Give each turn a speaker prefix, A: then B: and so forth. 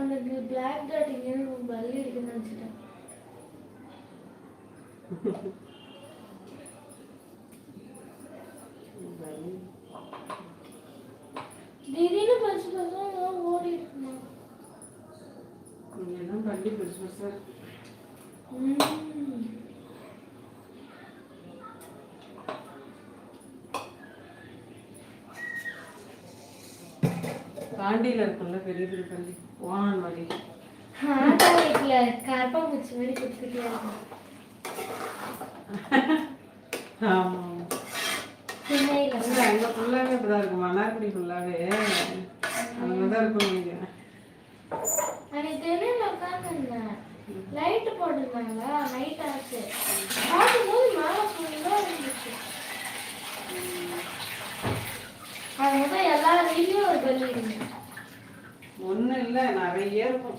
A: அந்த black dot இங்கே பல்லி இருக்குன்னு நினச்சிட்டேன். திடீர்னு பரிசு பரிசா ஓடி இருக்குமா?
B: என்ன பள்ளி பெருசு பெருசா பாண்டியில இருக்குல்ல பெரிய பெரிய பள்ளி ஓனான் மாதிரி
A: வீட்டுல கரப்பாம்பூச்சி மாதிரி குத்துக்கிட்டே இருக்கும்.
B: ஆமா அங்க ஃபுல்லாவே இப்படிதான் இருக்கும். மன்னார்குடி ஃபுல்லாவே அங்கதான் இருக்கும். நீங்க
A: அன்னைக்கு தெரியல உட்காந்துருந்தேன். லைட் போட்டிருந்தாங்களா, நைட் ஆச்சு. பார்க்கும்போது மேலே ஃபுல்லாக இருந்துச்சு. அது மட்டும் எல்லா வீட்லையும் ஒரு பல்லி இருந்துச்சு.
B: ஒன்றும் இல்லை, நிறைய இருக்கும்.